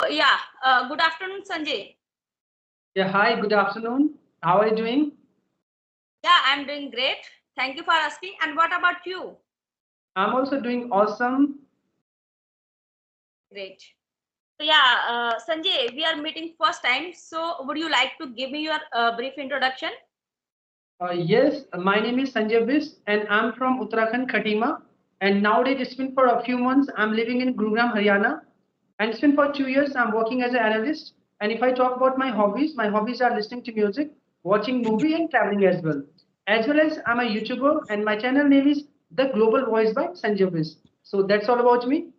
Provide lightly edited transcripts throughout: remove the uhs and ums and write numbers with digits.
Yeah, good afternoon, Sanjay. Yeah, hi, good afternoon. How are you doing? Yeah, I'm doing great. Thank you for asking. And what about you? I'm also doing awesome. Great. So yeah, Sanjay, we are meeting first time. So would you like to give me your brief introduction? Yes, my name is Sanjay Bis and I'm from Uttarakhand, Khatima. And nowadays, it's been for a few months, I'm living in Gurugram, Haryana. And it's been for 2 years, I'm working as an analyst. And if I talk about my hobbies are listening to music, watching movie and traveling as well. As well as I'm a YouTuber and my channel name is The Global Voice by Sanjay Bis. So that's all about me.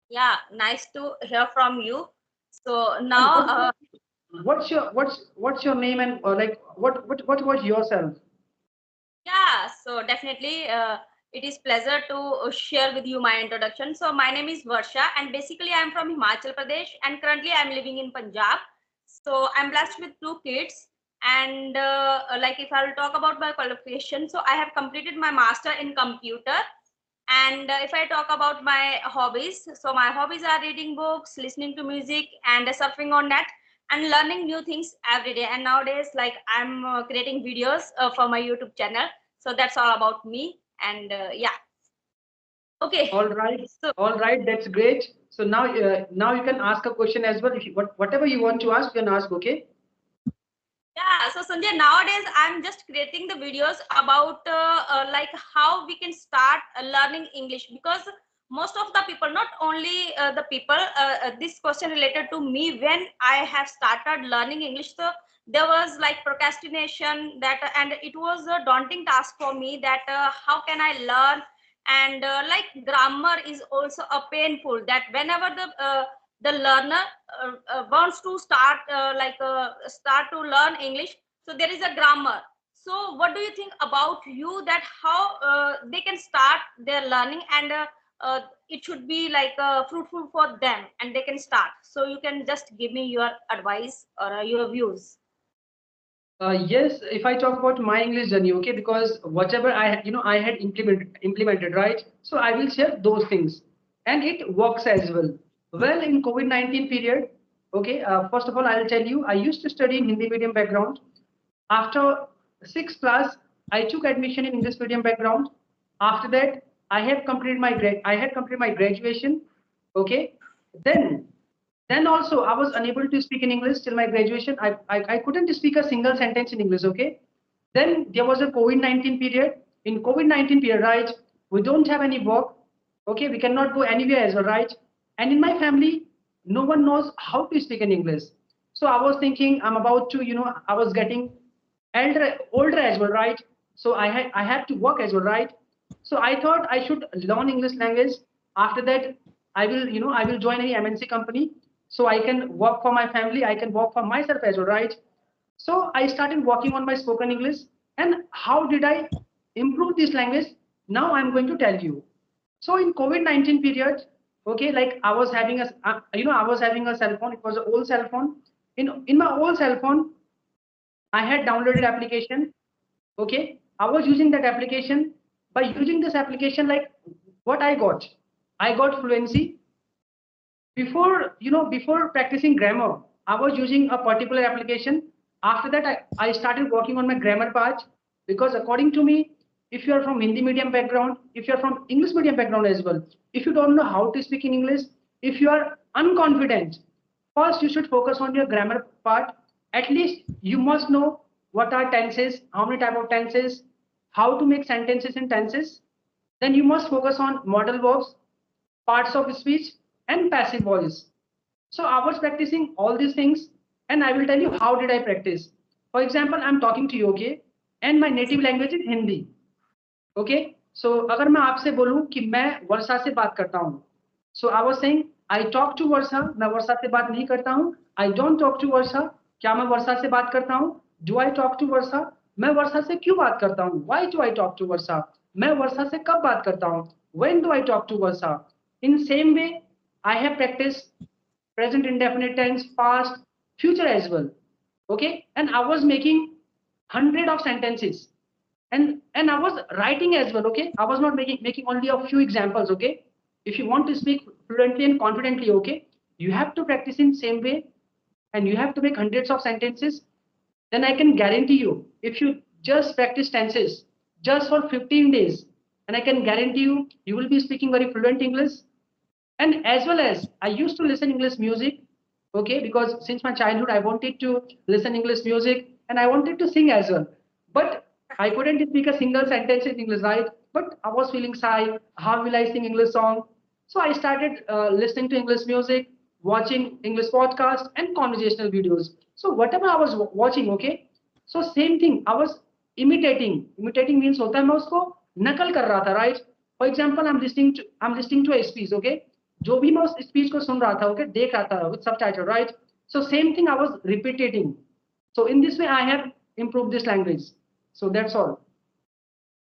Yeah, nice to hear from you. So And now, what's your name and like what was yourself? yeah, so definitely it is pleasure to share with you my introduction. So my name is Varsha and basically I'm from Himachal Pradesh and currently I'm living in Punjab. So I'm blessed with two kids and like if I will talk about my qualification, so I have completed my master in computer. And if I talk about my hobbies, so my hobbies are reading books, listening to music, and surfing on net, and learning new things every day. And nowadays, like I'm creating videos for my YouTube channel. So that's all about me. And yeah, okay. All right, So all right, that's great. So now you can ask a question as well. If you, whatever you want to ask, you can ask. Okay. yeah, so Sanjay, nowadays I'm just creating the videos about like how we can start learning English because most of the people, not only the people, this question related to me when I have started learning English. So there was like procrastination that, and it was a daunting task for me that how can I learn, and like grammar is also a painful that whenever the learner wants to start to learn English, so there is a grammar. So what do you think about you that how they can start their learning, and it should be like fruitful for them and they can start? So you can just give me your advice or your views. Yes, if I talk about my English journey, okay, because whatever I had implemented, right? So I will share those things, and it works as well. Well, in COVID-19 period, okay. First of all, I'll tell you, I used to study in Hindi medium background. After sixth class, I took admission in English medium background. After that, I had completed my graduation. Okay, then then also, I was unable to speak in English till my graduation. I couldn't speak a single sentence in English, okay? Then there was a COVID-19 period. In COVID-19 period, right, we don't have any work, okay? We cannot go anywhere as well, right? And in my family, no one knows how to speak in English. So I was thinking, I'm about to, I was getting older as well, right? So I have to work as well, right? So I thought I should learn English language. After that, I will join any MNC company so I can work for my family. I can work for myself as well, right? So I started working on my spoken English. And how did I improve this language? Now I'm going to tell you. So in COVID-19 period, okay, like I was having a cell phone. It was an old cell phone. In my old cell phone, I had downloaded application. Okay, I was using that application. By using this application, like what I got fluency. Before practicing grammar, I was using a particular application. After that, I started working on my grammar part because according to me, if you are from Hindi medium background, if you are from English medium background as well, if you don't know how to speak in English, if you are unconfident, first you should focus on your grammar part. At least you must know what are tenses, how many type of tenses, how to make sentences in tenses. Then you must focus on modal verbs, parts of speech, and passive voice. So I was practicing all these things, and I will tell you how did I practice. For example, I'm talking to you, okay, and my native language is Hindi. Okay so अगर मैं आपसे बोलूं कि मैं वर्षा से बात करता हूं so I was saying I talk to Varsha मैं वर्षा से बात नहीं करता हूं I don't talk to Varsha क्या मैं वर्षा से बात करता हूं do I talk to Varsha मैं वर्षा से क्यों बात करता हूं why do I talk to Varsha मैं वर्षा से कब बात करता हूं when do I talk to Varsha in same way I have practice present indefinite tense past future as well okay and I was making hundred of sentences and I was writing as well. Okay, I was not making only a few examples. Okay, if you want to speak fluently and confidently, okay, you have to practice in same way, and you have to make hundreds of sentences, then I can guarantee you, if you just practice tenses just for 15 days, and I can guarantee you, you will be speaking very fluent English. And as well as I used to listen English music, okay, because since my childhood I wanted to listen English music and I wanted to sing as well, but I couldn't speak a single sentence in English, right? But I was feeling shy. How will I sing English song? So I started listening to English music, watching English podcasts and conversational videos. So whatever I was watching, okay, so same thing I was imitating. Imitating means होता है मैं उसको नकल कर रहा था, right? For example, I'm listening to a speech, okay? जो भी मैं उस स्पीच को सुन रहा था, okay, देख रहा था with subtitle, right? So same thing I was repeating. So in this way I have improved this language. So that's all.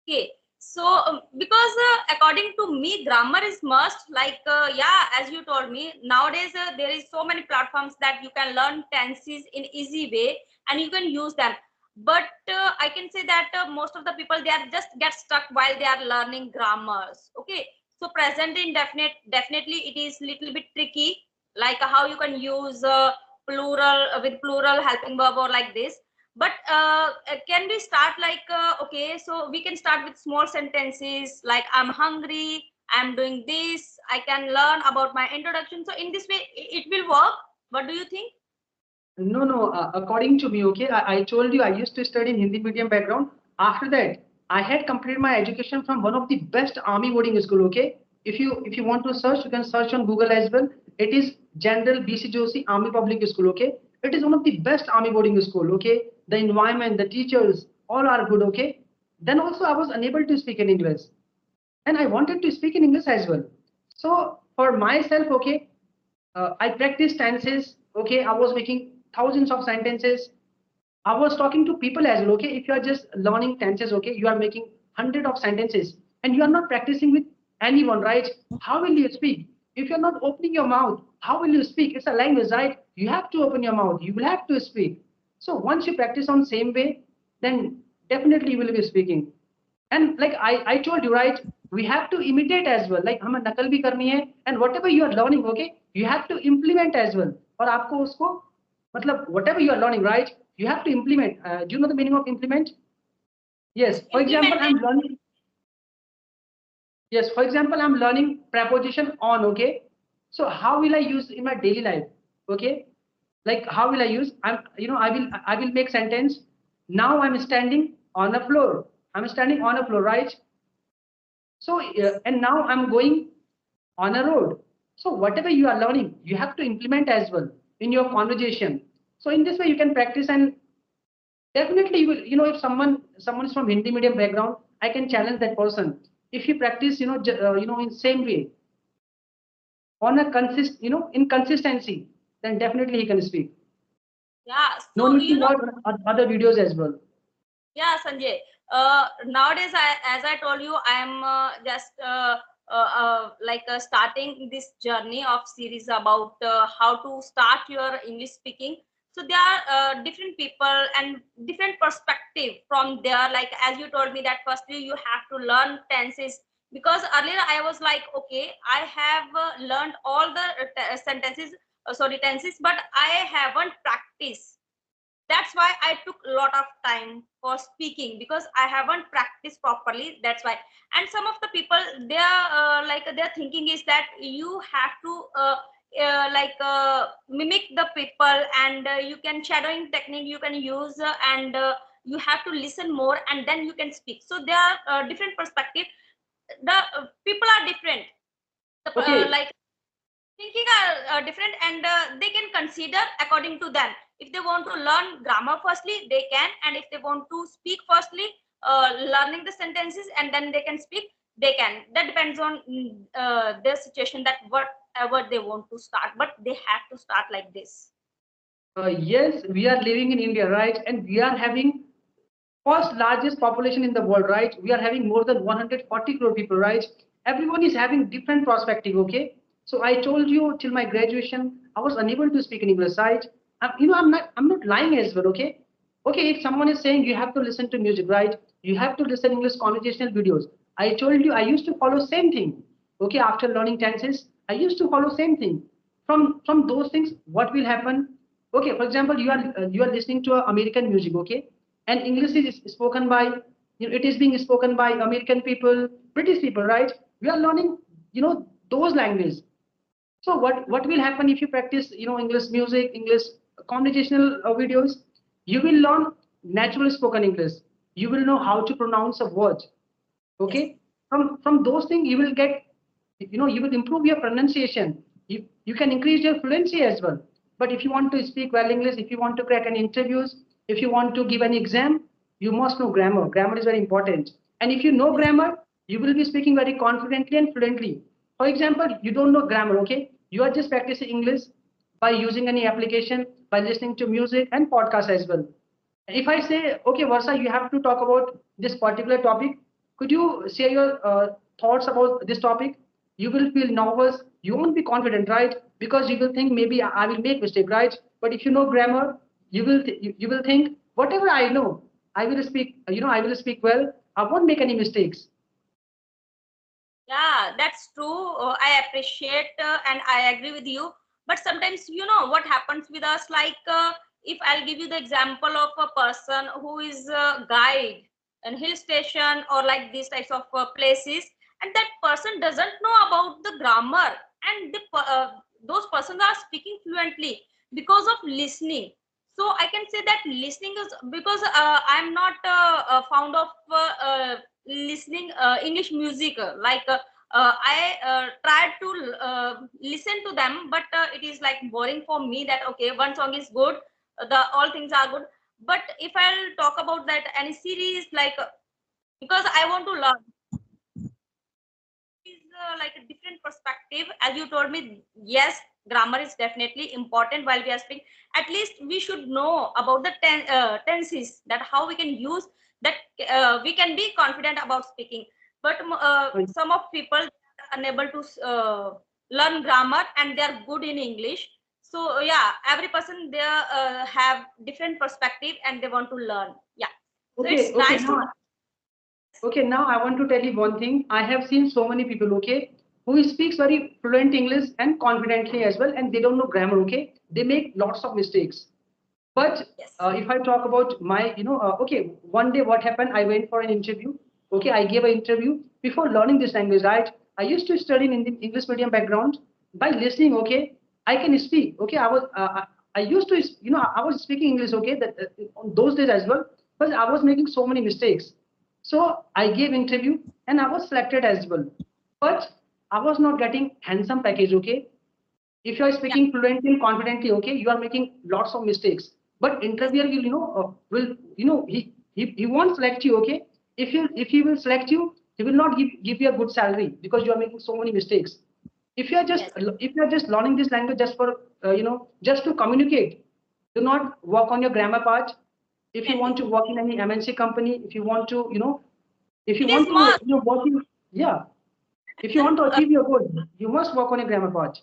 Okay, so because according to me, grammar is must. Like yeah, as you told me, nowadays there is so many platforms that you can learn tenses in easy way and you can use them. But I can say that most of the people they are just get stuck while they are learning grammars. Okay, so present indefinite definitely it is little bit tricky. Like how you can use plural with plural helping verb or like this, but can we start like okay, so we can start with small sentences like I'm hungry, I'm doing this, I can learn about my introduction. So in this way it will work. What do you think? No, no. According to me, okay, I told you I used to study in Hindi medium background. After that, I had completed my education from one of the best army boarding school. Okay, if you want to search, you can search on Google as well. It is General BC Joshi Army Public School. Okay, it is one of the best army boarding school. Okay, the environment, the teachers, all are good. Okay, then also I was unable to speak in English, and I wanted to speak in English as well. So for myself, okay, I practiced tenses. Okay, I was making thousands of sentences. I was talking to people as well. Okay, if you are just learning tenses, okay, you are making hundred of sentences, and you are not practicing with anyone, right? How will you speak? If you're not opening your mouth, how will you speak? It's a language, right? You have to open your mouth. You will have to speak. So once you practice on same way, then definitely you will be speaking. And like I told you, right, we have to imitate as well. Like हमें नकल भी करनी है, and whatever you are learning, okay, you have to implement as well. और आपको उसको मतलब whatever you are learning, right, you have to implement. Do you know the meaning of implement? Yes, for example, Implemented. for example, I'm learning preposition on, okay? So how will I use in my daily life? Okay? Like how will I use? I will make sentence. Now I'm standing on a floor. I'm standing on a floor, right? So, and now I'm going on a road. So, whatever you are learning, you have to implement as well in your conversation. So, in this way, you can practice, and definitely you will. If someone is from Hindi medium background, I can challenge that person. If you practice, in same way on a in consistency, then definitely he can speak. Yeah, No so need to watch other videos as well. yeah, Sanjay. Nowadays, as I told you, I am just like starting this journey of series about how to start your English speaking. So there are different people and different perspective from there. Like as you told me that firstly you have to learn tenses, because earlier I was like, okay, I have learned all the sentences, sorry, tenses, but I haven't practiced. That's why I took a lot of time for speaking, because I haven't practiced properly. That's why. And some of the people, their thinking is that you have to mimic the people, and you can shadowing technique you can use, and you have to listen more and then you can speak. So there are different perspective. The people are different. Okay. Like thinking are different, and they can consider according to them. If they want to learn grammar firstly, they can, and if they want to speak firstly, learning the sentences and then they can speak, they can. That depends on their situation, that whatever they want to start, but they have to start like this. Yes, we are living in India, right? And we are having first largest population in the world, right? We are having more than 140 crore people, right? Everyone is having different perspective, okay? So I told you till my graduation, I was unable to speak in English, right? I'm not lying as well, okay? Okay, if someone is saying you have to listen to music, right? You have to listen English conversational videos. I told you I used to follow same thing. Okay, after learning tenses, I used to follow same thing. From those things, what will happen? Okay, for example, you are listening to American music, okay, and English is spoken by, it is being spoken by American people, British people, right? We are learning, those languages. So what will happen if you practice, English music, English conversational videos? You will learn natural spoken English. You will know how to pronounce a word. Yes. Okay, from those things you will get, you will improve your pronunciation. You can increase your fluency as well. But if you want to speak well English, if you want to crack an interviews, if you want to give an exam, you must know grammar. Grammar is very important. And if you know Yes. grammar, you will be speaking very confidently and fluently. For example, you don't know grammar, okay, you are just practicing English by using any application, by listening to music and podcast as well. If I say, okay, Varsha, you have to talk about this particular topic, could you share your thoughts about this topic? You will feel nervous. You won't be confident, right? Because you will think maybe I will make mistake, right? But if you know grammar, you will think whatever I know, I will speak. I will speak well. I won't make any mistakes. Yeah, that's true. I appreciate and I agree with you. But sometimes, what happens with us, like if I'll give you the example of a person who is a guide in hill station or like these types of places, and that person doesn't know about the grammar, and those persons are speaking fluently because of listening. So I can say that listening is because I'm not fond of listening English music. I tried to listen to them, but it is like boring for me. That okay, one song is good, the all things are good. But if I'll talk about that any series, like because I want to learn, is like a different perspective. As you told me, yes, grammar is definitely important while we are speaking. At least we should know about the tenses, that how we can use that, we can be confident about speaking. But some of people are unable to learn grammar and they are good in English. So yeah, every person they have different perspective and they want to learn. Yeah. So Okay, it's okay. nice to. Now I want to tell you one thing. I have seen so many people, okay, who speaks very fluent English and confidently as well, and they don't know grammar, okay. They make lots of mistakes. But Yes. if I talk about my, okay, one day what happened? I went for an interview. Okay, I gave an interview before learning this language, right? I used to study in the English medium background. By listening, okay, I can speak. Okay, I used to, I was speaking English, okay, that on those days as well, but I was making so many mistakes. So I gave interview and I was selected as well. But I was not getting handsome package, okay? If you are Yeah. speaking fluently and confidently, okay, you are making lots of mistakes. But Yes. interviewer will, he won't select you, okay? If he will select you, he will not give you a good salary because you are making so many mistakes. If you are just Yes. if you are just learning this language just for just to communicate, do not work on your grammar part. If you want Definitely. to work in any MNC company, if you want to, if you It is want to, must. work in, yeah, if you Just want to achieve your goal, you must work on your grammar part.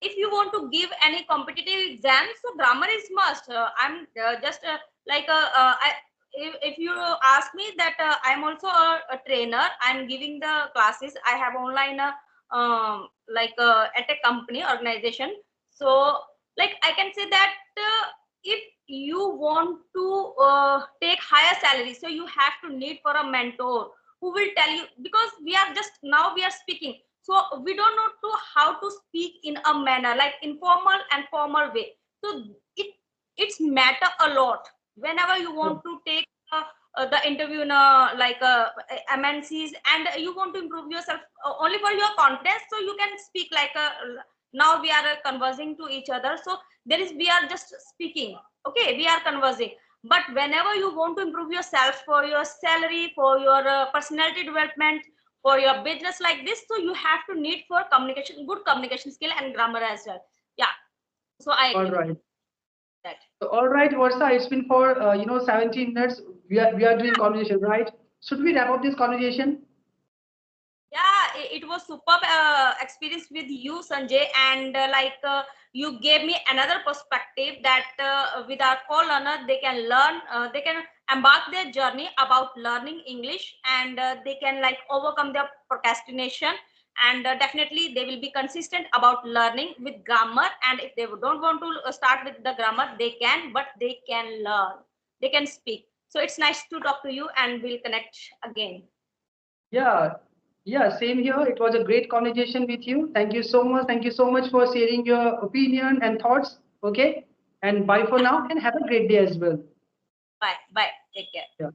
if you want to give any competitive exams, so grammar is must. I'm just like if you ask me that I'm also a trainer. I'm giving the classes. I have online like at a company organization. So like I can say that if you want to take higher salary, so you have to need for a mentor who will tell you, because we are just now we are speaking, so we don't know to how to speak in a manner like informal and formal way. So it's matter a lot whenever you want to take the interview in a like MNCs, and you want to improve yourself only for your confidence, so you can speak like a, now we are conversing to each other, so there is we are just speaking, okay, we are conversing. But whenever you want to improve yourself for your salary, for your personality development, for your business like this, so you have to need for communication, good communication skill and grammar as well. Yeah, so I All agree with right. that. So, all right, Varsa, it's been for 17 minutes. We are doing conversation, right? Should we wrap up this conversation? Yeah, it was superb experience with you, Sanjay, and you gave me another perspective that with our co-learner they can learn, they can embark their journey about learning English, and they can like overcome their procrastination and definitely they will be consistent about learning with grammar. And if they don't want to start with the grammar, they can, but they can learn, they can speak. So it's nice to talk to you, and we'll connect again. Yeah, yeah, same here. It was a great conversation with you. Thank you so much. Thank you so much for sharing your opinion and thoughts. Okay. And bye for now and have a great day as well. Bye bye, take care. Yeah.